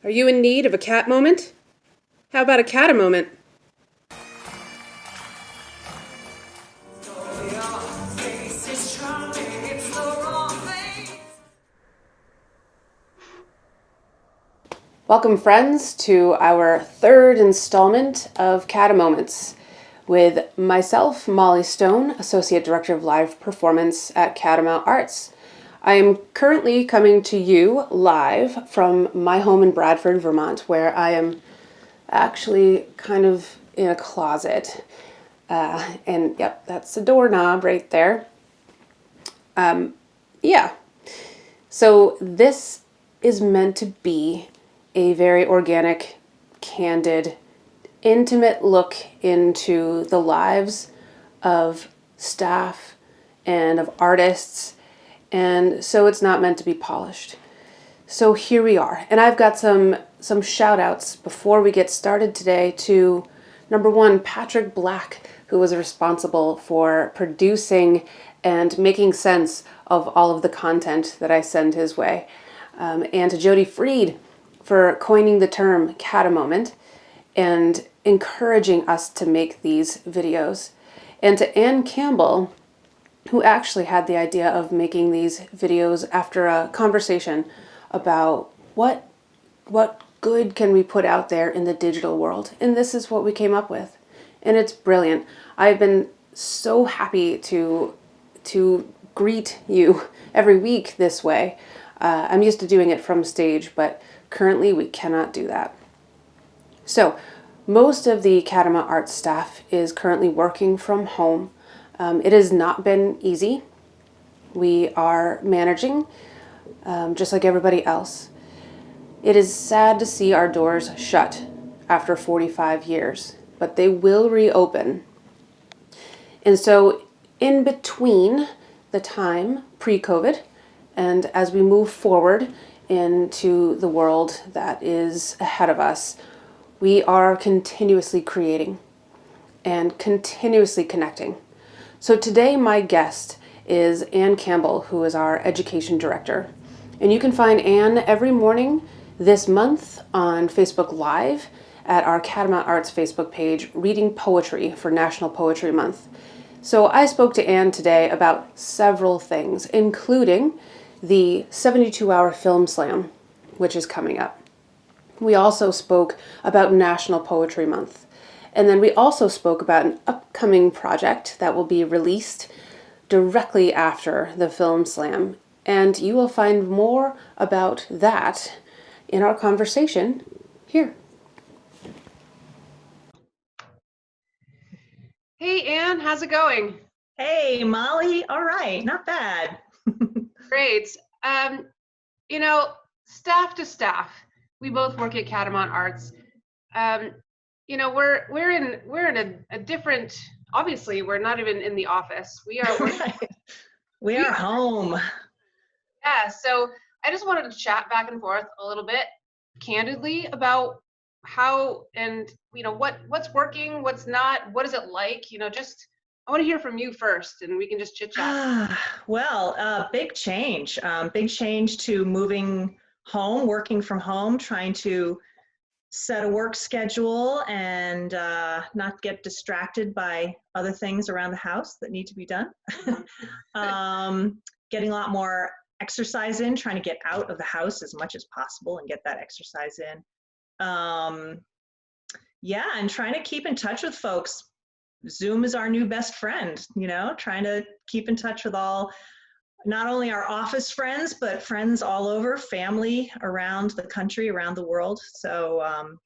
Are you in need of a cat moment? How about a Catamoment? Welcome, friends, to our third installment of Catamoments with myself, Molly Stone, Associate Director of Live Performance at Catamounts Arts. I am currently coming to you live from my home in Bradford, Vermont, where I am actually kind of in a closet. And yep, that's the doorknob right there. Yeah. So this is meant to be a very organic, candid, intimate look into the lives of staff and of artists. And so it's not meant to be polished. So here we are. And I've got some shout outs before we get started today to number one, Patrick Black, who was responsible for producing and making sense of all of the content that I send his way. And to Jody Freed for coining the term Catamoment and encouraging us to make these videos. And to Anne Campbell, who actually had the idea of making these videos after a conversation about what good can we put out there in the digital world. And this is what we came up with. And it's brilliant. I've been so happy to greet you every week this way. I'm used to doing it from stage, but currently we cannot do that. So most of the Catamounts Arts staff is currently working from home. It has not been easy. We are managing just like everybody else. It is sad to see our doors shut after 45 years, but they will reopen. And so in between the time pre-COVID and as we move forward into the world that is ahead of us, we are continuously creating and continuously connecting. So today my guest is Anne Campbell, who is our Education Director. And you can find Anne every morning this month on Facebook Live at our Catamounts Arts Facebook page, reading poetry for National Poetry Month. So I spoke to Anne today about several things, including the 72-hour film slam, which is coming up. We also spoke about National Poetry Month. And then we also spoke about an upcoming project that will be released directly after the film slam. And you will find more about that in our conversation here. Hey, Anne, how's it going? Hey, Molly. All right, not bad. Great. Staff to staff, we both work at Catamounts Arts. We're in a different. Obviously, we're not even in the office. We are. Right. We are home. Yeah. So I just wanted to chat back and forth a little bit, candidly, about how and what's working, what's not, what is it like. I want to hear from you first, and we can just chit chat. Well, big change. Big change to moving home, working from home, trying to set a work schedule and not get distracted by other things around the house that need to be done. Getting a lot more exercise in, trying to get out of the house as much as possible and get that exercise in. Yeah, and trying to keep in touch with folks. Zoom is our new best friend, trying to keep in touch with not only our office friends, but friends all over, family around the country, around the world. So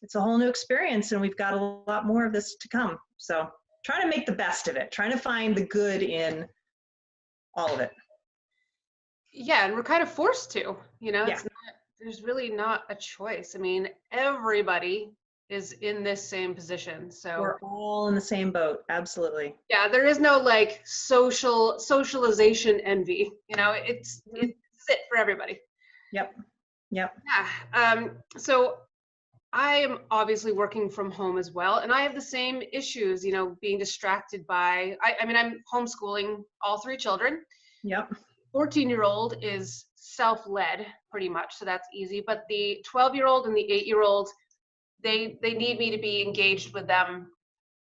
it's a whole new experience, and we've got a lot more of this to come. So trying to make the best of it, trying to find the good in all of it. Yeah, and we're kind of forced to, Yeah. there's really not a choice. I mean, everybody is in this same position. So we're all in the same boat. Absolutely. Yeah, there is no like socialization envy. It's it for everybody. Yep. Yeah. So I am obviously working from home as well, and I have the same issues. Being distracted by. I'm homeschooling all three children. Yep. 14-year-old is self-led pretty much, so that's easy. But the 12-year-old and the 8-year-old, they need me to be engaged with them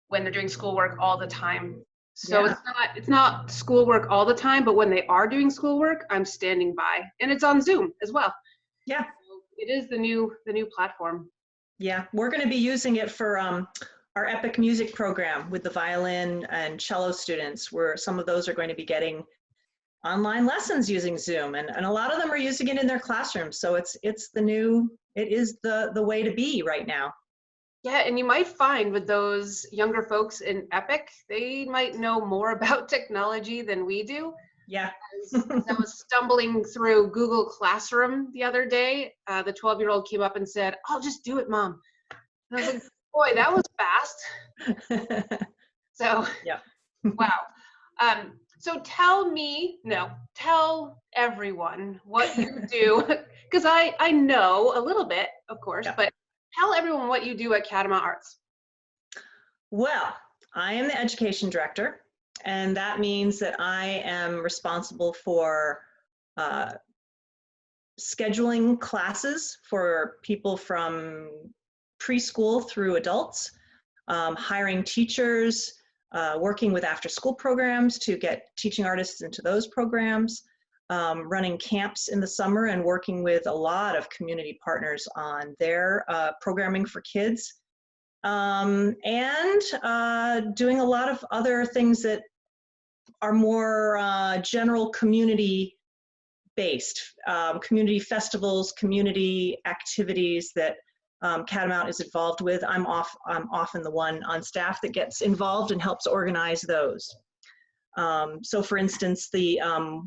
when they're doing schoolwork all the time. So Yeah. it's not schoolwork all the time, but when they are doing schoolwork, I'm standing by, and it's on Zoom as well. Yeah. So it is the new platform. Yeah. We're going to be using it for our epic music program with the violin and cello students, where some of those are going to be getting online lessons using Zoom, and a lot of them are using it in their classrooms. So it is the way to be right now. Yeah, and you might find with those younger folks in Epic, they might know more about technology than we do. Yeah. As I was stumbling through Google Classroom the other day, the 12-year-old came up and said, "I'll just do it, Mom." And I was like, boy, that was fast. So, yeah. wow. So tell everyone what you do, because I know a little bit, of course, Yeah. but tell everyone what you do at Catamount Arts. Well, I am the education director, and that means that I am responsible for scheduling classes for people from preschool through adults, hiring teachers, working with after-school programs to get teaching artists into those programs, running camps in the summer and working with a lot of community partners on their programming for kids, and doing a lot of other things that are more general community based, community festivals, community activities that Catamount is involved with. I'm often the one on staff that gets involved and helps organize those. So for instance, the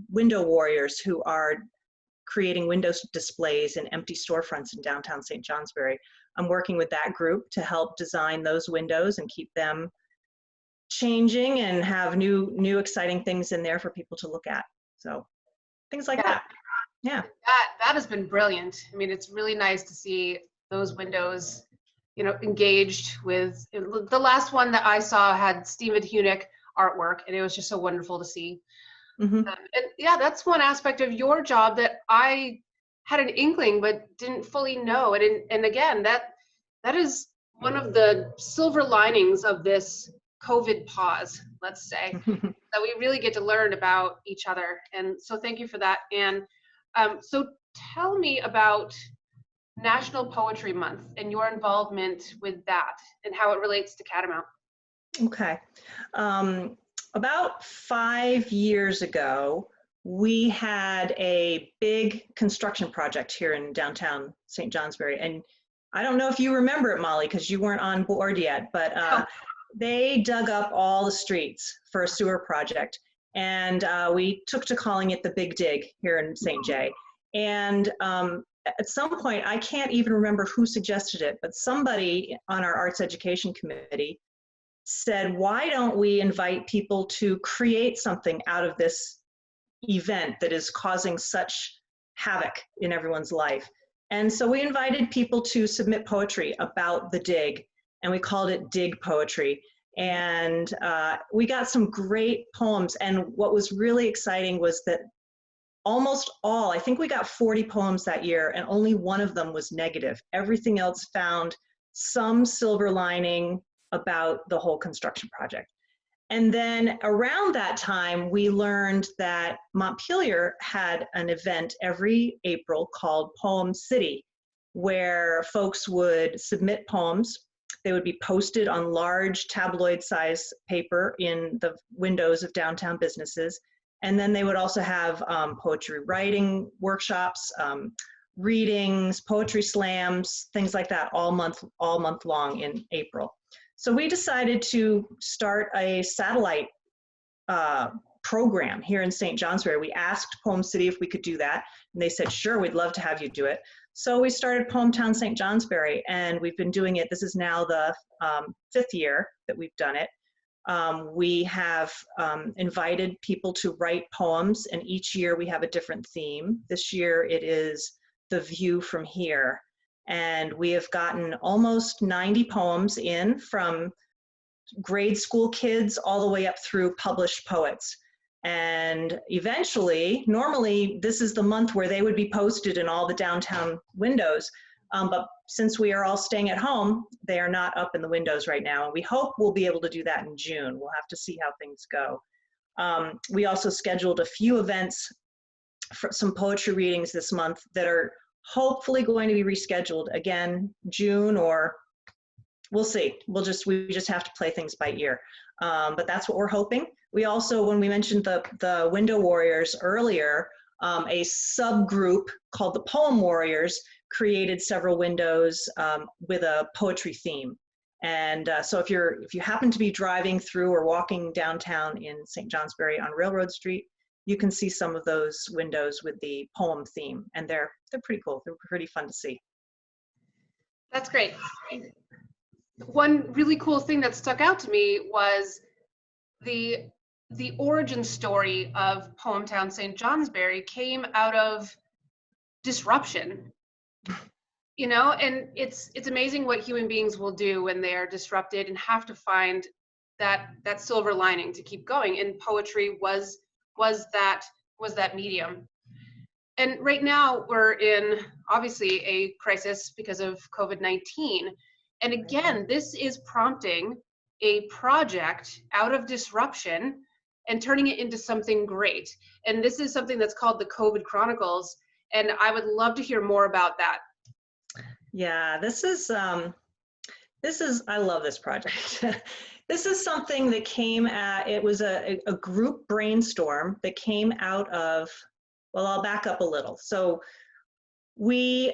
window warriors who are creating window displays in empty storefronts in downtown St. Johnsbury, I'm working with that group to help design those windows and keep them changing and have new exciting things in there for people to look at. So things like that. Yeah. That has been brilliant. I mean, it's really nice to see those windows, engaged with. The last one that I saw had Stephen Hunick artwork, and it was just so wonderful to see. Mm-hmm. And yeah, that's one aspect of your job that I had an inkling but didn't fully know. And again, that is one of the silver linings of this COVID pause, let's say, that we really get to learn about each other. And so thank you for that, Anne. So tell me about National Poetry Month and your involvement with that and how it relates to Catamount. Okay. About 5 years ago, we had a big construction project here in downtown St. Johnsbury. And I don't know if you remember it, Molly, because you weren't on board yet, but they dug up all the streets for a sewer project. And we took to calling it the Big Dig here in St. J. And at some point, I can't even remember who suggested it, but somebody on our arts education committee said, why don't we invite people to create something out of this event that is causing such havoc in everyone's life? And so we invited people to submit poetry about the dig, and we called it Dig Poetry. And we got some great poems. And what was really exciting was that almost all, I think we got 40 poems that year, and only one of them was negative. Everything else found some silver lining about the whole construction project. And then around that time, we learned that Montpelier had an event every April called Poem City, where folks would submit poems. They would be posted on large tabloid-size paper in the windows of downtown businesses. And then they would also have poetry writing workshops, readings, poetry slams, things like that, all month long in April. So we decided to start a satellite program here in St. Johnsbury. We asked Poem City if we could do that, and they said, sure, we'd love to have you do it. So we started PoemTown St. Johnsbury, and we've been doing it. This is now the 5th year that we've done it. We have invited people to write poems, and each year we have a different theme. This year it is The View from Here. And we have gotten almost 90 poems in from grade school kids all the way up through published poets. And eventually, normally this is the month where they would be posted in all the downtown windows. But since we are all staying at home, they are not up in the windows right now. And we hope we'll be able to do that in June. We'll have to see how things go. We also scheduled a few events for some poetry readings this month that are hopefully going to be rescheduled again, June, or we'll see. We just have to play things by ear. But that's what we're hoping. We also, when we mentioned the Window Warriors earlier, a subgroup called the Poem Warriors created several windows with a poetry theme. And so if you happen to be driving through or walking downtown in St. Johnsbury on Railroad Street, you can see some of those windows with the poem theme, and they're pretty cool. They're pretty fun to see. That's great. One really cool thing that stuck out to me was the origin story of PoemTown St. Johnsbury came out of disruption. You know, and it's amazing what human beings will do when they are disrupted and have to find that silver lining to keep going. And poetry was that medium. And right now we're in obviously a crisis because of COVID-19. And again, this is prompting a project out of disruption and turning it into something great. And this is something that's called the COVID Chronicles. And I would love to hear more about that. Yeah, this is, I love this project. This is something that it was a group brainstorm that came out of, well, I'll back up a little. So we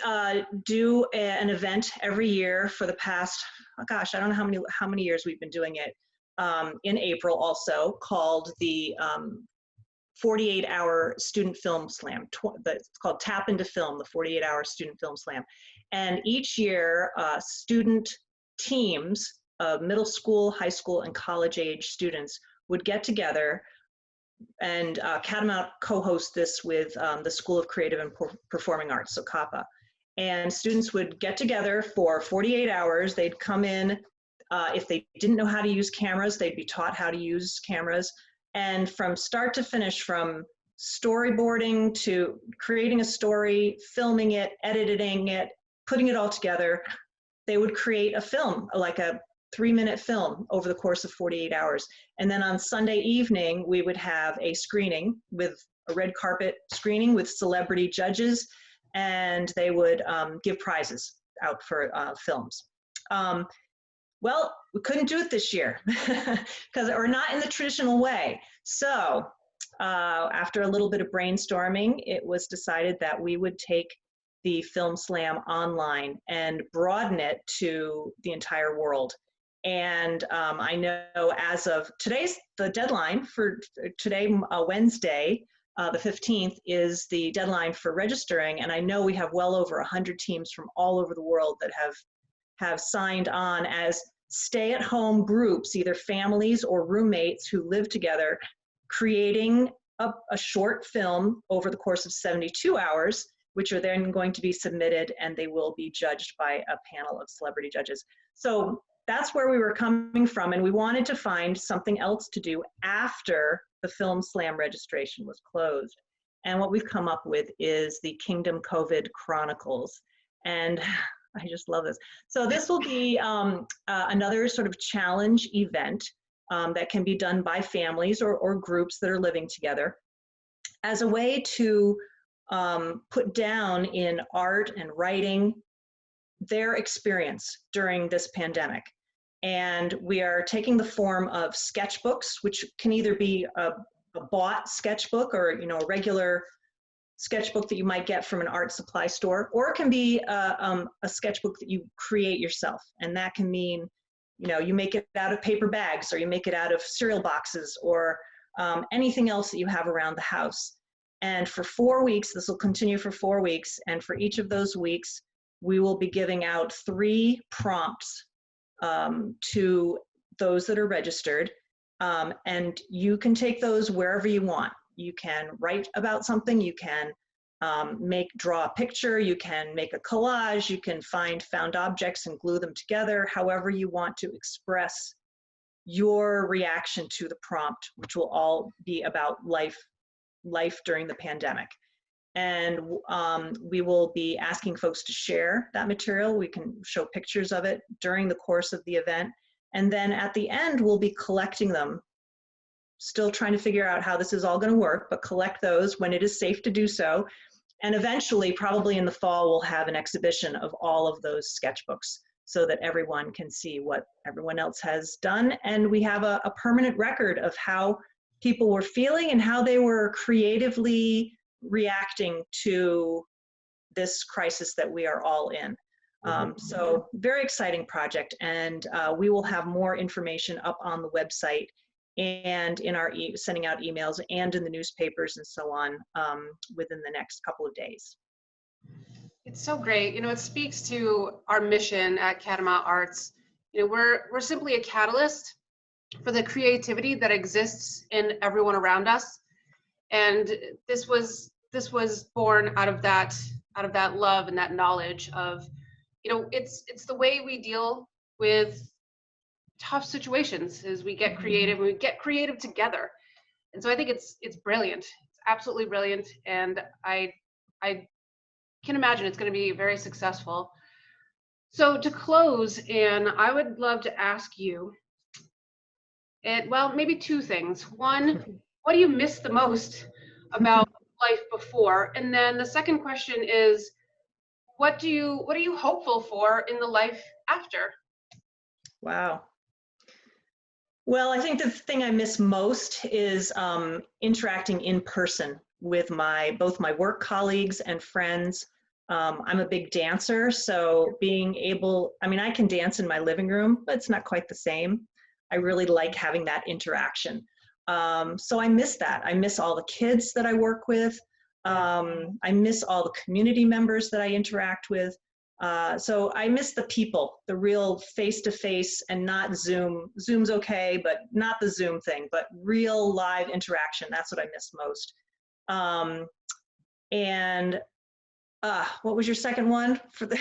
do an event every year for the past, oh gosh, I don't know how many years we've been doing it, in April also, called the 48-hour student film slam. It's called Tap into Film, the 48-hour student film slam. And each year, student teams of middle school, high school, and college age students would get together, and Catamount co-hosts this with the School of Creative and Performing Arts, so CAPA. And students would get together for 48 hours. They'd come in. If they didn't know how to use cameras, they'd be taught how to use cameras. And from start to finish, from storyboarding to creating a story, filming it, editing it, putting it all together, they would create a film, like a 3-minute film over the course of 48 hours. And then on Sunday evening, we would have a screening, with a red carpet screening with celebrity judges, and they would give prizes out for films. Well, we couldn't do it this year or not in the traditional way. So after a little bit of brainstorming, it was decided that we would take the Film Slam online and broaden it to the entire world. And I know as of today's the deadline for today, Wednesday, the 15th, is the deadline for registering. And I know we have well over 100 teams from all over the world that have signed on as stay-at-home groups, either families or roommates who live together, creating a short film over the course of 72 hours, which are then going to be submitted, and they will be judged by a panel of celebrity judges. So that's where we were coming from, and we wanted to find something else to do after the Film Slam registration was closed. And what we've come up with is the Kingdom COVID Chronicles. And I just love this. So this will be another sort of challenge event that can be done by families or groups that are living together as a way to put down in art and writing their experience during this pandemic. And we are taking the form of sketchbooks, which can either be a bought sketchbook or a regular sketchbook that you might get from an art supply store, or it can be a sketchbook that you create yourself. And that can mean, you make it out of paper bags, or you make it out of cereal boxes, or anything else that you have around the house. And for 4 weeks, this will continue for 4 weeks. And for each of those weeks, we will be giving out 3 prompts to those that are registered. And you can take those wherever you want. You can write about something, you can draw a picture, you can make a collage, you can find found objects and glue them together, however you want to express your reaction to the prompt, which will all be about life during the pandemic. And we will be asking folks to share that material. We can show pictures of it during the course of the event. And then at the end, we'll be collecting them, still trying to figure out how this is all going to work, but collect those when it is safe to do so. And eventually, probably in the fall, we'll have an exhibition of all of those sketchbooks so that everyone can see what everyone else has done. And we have a permanent record of how people were feeling and how they were creatively reacting to this crisis that we are all in. So very exciting project, and we will have more information up on the website and in our sending out emails and in the newspapers and so on within the next couple of days. It's so great. You know, it speaks to our mission at Catamount Arts. You know, we're simply a catalyst for the creativity that exists in everyone around us. And this was born out of that love and that knowledge of, you know, it's the way we deal with tough situations is we get creative and we get creative together. And so I think it's brilliant. It's absolutely brilliant. And I can imagine it's going to be very successful. So to close, Anne, I would love to ask you, well, maybe two things. One, what do you miss the most about life before? And then the second question is, what are you hopeful for in the life after? Wow. Well, I think the thing I miss most is interacting in person with both my work colleagues and friends. I'm a big dancer, so being able, I mean, I can dance in my living room, but it's not quite the same. I really like having that interaction. So I miss that. I miss all the kids that I work with. I miss all the community members that I interact with. So I miss the people, the real face-to-face and not Zoom. Zoom's okay, but not the Zoom thing, but real live interaction. That's what I miss most. And what was your second one for the?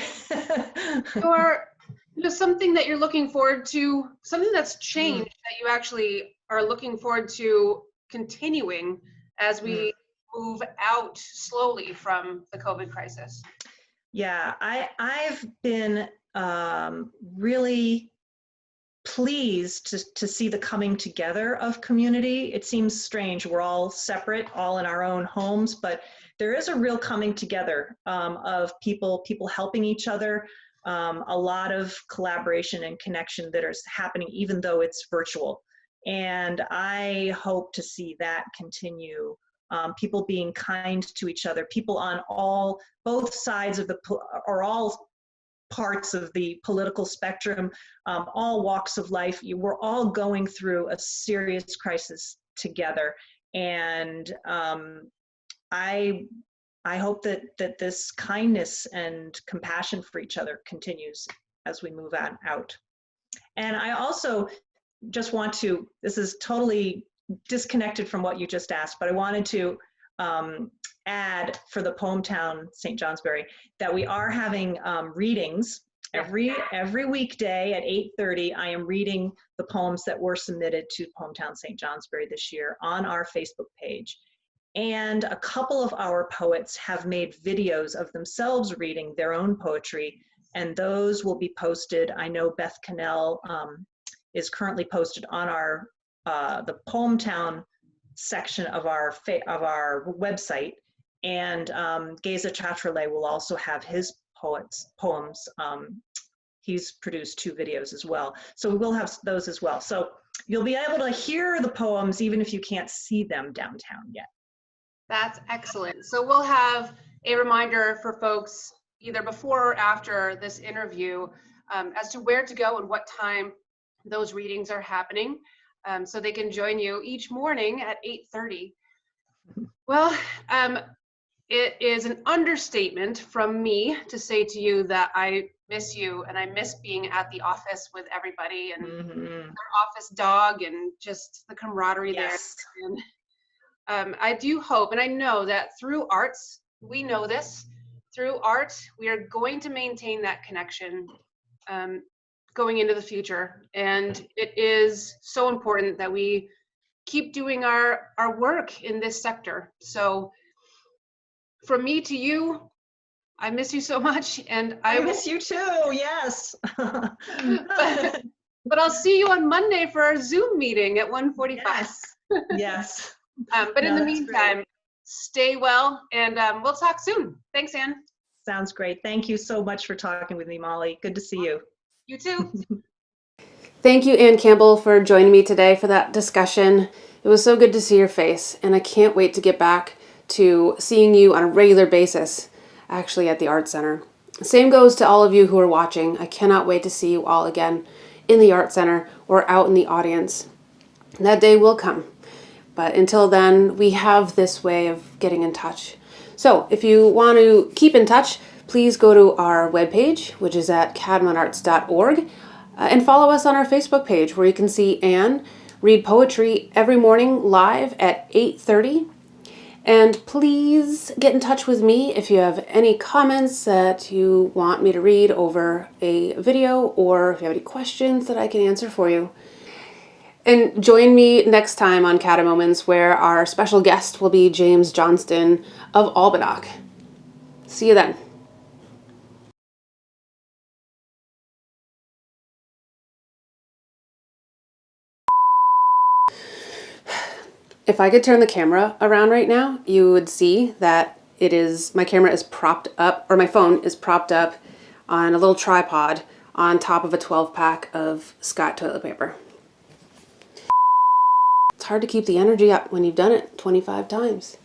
Something that you're looking forward to, something that's changed that you actually are looking forward to continuing as we move out slowly from the COVID crisis. Yeah, I've been really pleased to see the coming together of community. It seems strange, we're all separate, all in our own homes, but there is a real coming together of people helping each other, a lot of collaboration and connection that is happening even though it's virtual. And I hope to see that continue. People being kind to each other, people on both sides of all parts of the political spectrum, all walks of life. We're all going through a serious crisis together. And I hope that this kindness and compassion for each other continues as we move on out. And I also just want to, this is totally disconnected from what you just asked, but I wanted to add for the PoemTown St. Johnsbury that we are having readings every weekday at 8:30. I am reading the poems that were submitted to PoemTown St. Johnsbury this year on our Facebook page. And a couple of our poets have made videos of themselves reading their own poetry, and those will be posted. I know Beth Cannell is currently posted on our the PoemTown section of our website, and Geza Chatrale will also have his poems. He's produced 2 videos as well, so we will have those as well. So you'll be able to hear the poems even if you can't see them downtown yet. That's excellent. So we'll have a reminder for folks either before or after this interview as to where to go and what time those readings are happening. So they can join you each morning at 8:30. Well, it is an understatement from me to say to you that I miss you and I miss being at the office with everybody and our office dog and just the camaraderie there. And I do hope, and I know that through arts, we know this, through art, we are going to maintain that connection. going into the future. And it is so important that we keep doing our work in this sector. So from me to you, I miss you so much, and I miss you too, yes. but I'll see you on Monday for our Zoom meeting at 1:45. Yes, yes. But in No, the that's meantime, great. stay well, and we'll talk soon. Thanks, Anne. Sounds great. Thank you so much for talking with me, Molly. Good to see you. You too. Thank you, Anne Campbell, for joining me today for that discussion. It was so good to see your face, and I can't wait to get back to seeing you on a regular basis, actually at the Art Center. Same goes to all of you who are watching. I cannot wait to see you all again in the Art Center or out in the audience. That day will come. But until then, we have this way of getting in touch. So if you want to keep in touch, please go to our webpage, which is at catamountarts.org, and follow us on our Facebook page, where you can see Anne read poetry every morning live at 8:30. And please get in touch with me if you have any comments that you want me to read over a video, or if you have any questions that I can answer for you. And join me next time on Catamoments, where our special guest will be James Johnston of Albanock. See you then. If I could turn the camera around right now, you would see that my camera is propped up, or my phone is propped up on a little tripod on top of a 12-pack of Scott toilet paper. It's hard to keep the energy up when you've done it 25 times.